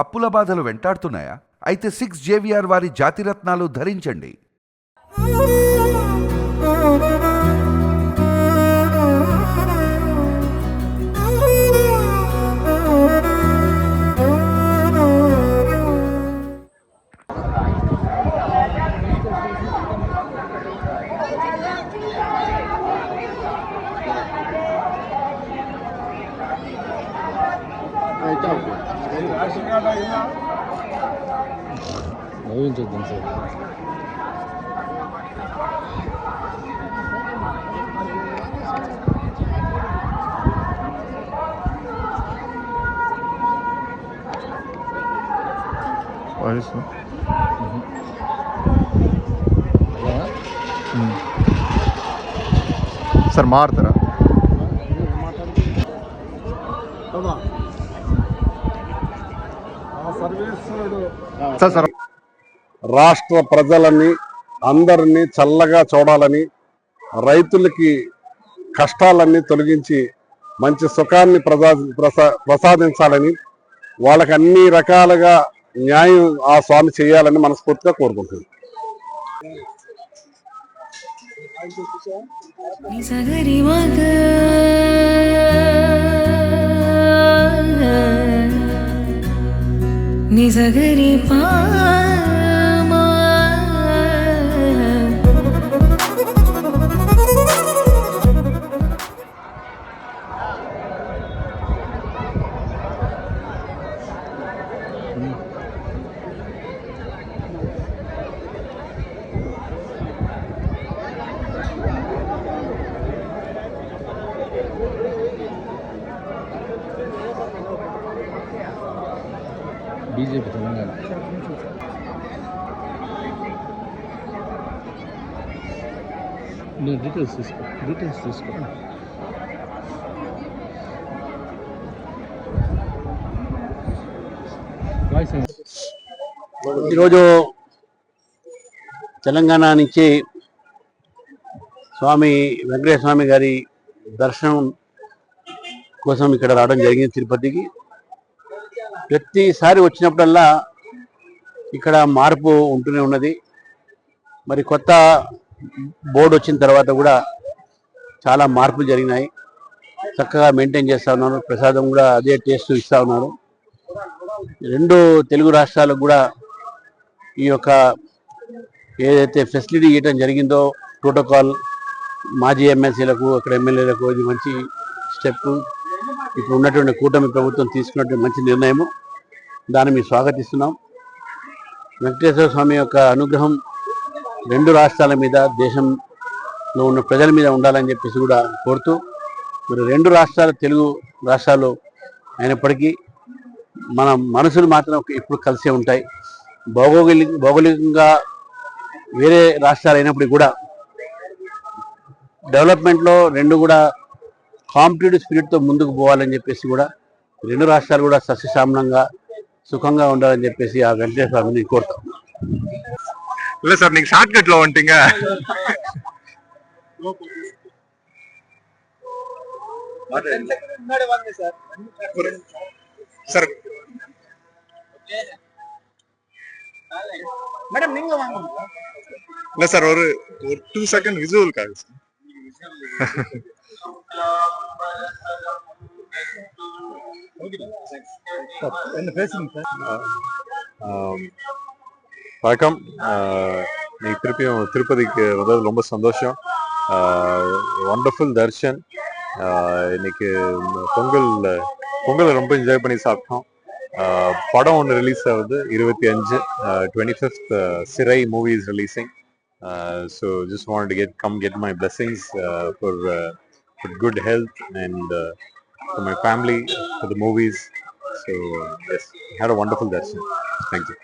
అప్పుల బాధలు వెంటాడుతున్నాయా? అయితే 6 JVR వారి జాతిరత్నాలు ధరించండి. నవ్వించొద్దాం సార్. ಸರ್ ಮಾಡ್ತಾರಾ సార్ సార్ రాష్ట్ర ప్రజలని అందరినీ చల్లగా చూడాలని, రైతులకి కష్టాలన్నీ తొలగించి మంచి సుఖాన్ని ప్రసాదించాలని, వాళ్ళకి అన్ని రకాలుగా న్యాయం ఆ స్వామి చేయాలని మనస్ఫూర్తిగా కోరుకుంటున్నాను. నిజగరి పా బీజేపీ తెలంగాణ డీటెయిల్స్ తీసుకో. ఈరోజు తెలంగాణ నుంచి స్వామి వెంకటేశ్వర స్వామి గారి దర్శనం కోసం ఇక్కడ రావడం జరిగింది తిరుపతికి. ప్రతిసారి వచ్చినప్పుడల్లా ఇక్కడ మార్పు ఉంటూనే ఉన్నది. మరి కొత్త బోర్డు వచ్చిన తర్వాత కూడా చాలా మార్పులు జరిగినాయి. చక్కగా మెయింటైన్ చేస్తూ ఉన్నారు. ప్రసాదం కూడా అదే టేస్ట్ ఇస్తూ ఉన్నారు. రెండు తెలుగు రాష్ట్రాలకు కూడా ఈ యొక్క ఏదైతే ఫెసిలిటీ ఇవ్వడం జరిగిందో ప్రోటోకాల్, మాజీ ఎమ్మెల్సీలకు అక్కడ ఎమ్మెల్యేలకు ఇది మంచి స్టెప్. ఇప్పుడు ఉన్నటువంటి కూటమి ప్రభుత్వం తీసుకున్నటువంటి మంచి నిర్ణయము, దాన్ని మేము స్వాగతిస్తున్నాం. వెంకటేశ్వర స్వామి యొక్క అనుగ్రహం రెండు రాష్ట్రాల మీద, దేశంలో ఉన్న ప్రజల మీద ఉండాలని చెప్పేసి కూడా కోరుతూ, మరి రెండు రాష్ట్రాలు తెలుగు రాష్ట్రాలు అయినప్పటికీ మన మనసులు మాత్రం ఇప్పుడు కలిసే ఉంటాయి. భౌగోళికంగా వేరే రాష్ట్రాలు అయినప్పటికీ కూడా డెవలప్మెంట్లో రెండు కూడా కాంపిటేటివ్ స్పిరిట్తో ముందుకు పోవాలని చెప్పేసి కూడా రెండు రాష్ట్రాలు కూడా సస్యశ్యామలంగా సుఖంగా ఉండాలని చెప్పేసి ఆ వెంకటేశ్వర స్వామిని కోరుతాం. இல்லை சார், நீங்க ஷார்ட் கட்ல வந்துட்டீங்க. சார் மேடம் நீங்க வாங்க. இல்ல சார், ஒரு 2 செகண்ட் விசுவலுக்காக சார். என்ன பேசுங்க சார். வணக்கம். இன்னைக்கு திருப்பியும் திருப்பதிக்கு வந்தது ரொம்ப சந்தோஷம். வண்டர்ஃபுல் தர்ஷன். இன்னைக்கு பொங்கல் ரொம்ப என்ஜாய் பண்ணி சாப்பிட்டோம். படம் ஒன்று ரிலீஸ் ஆகுது 25 25th சிறை movie is releasing. So just wanted to get my blessings for good health and for my family, for the movies. So yes, had a wonderful darshan. Thank you.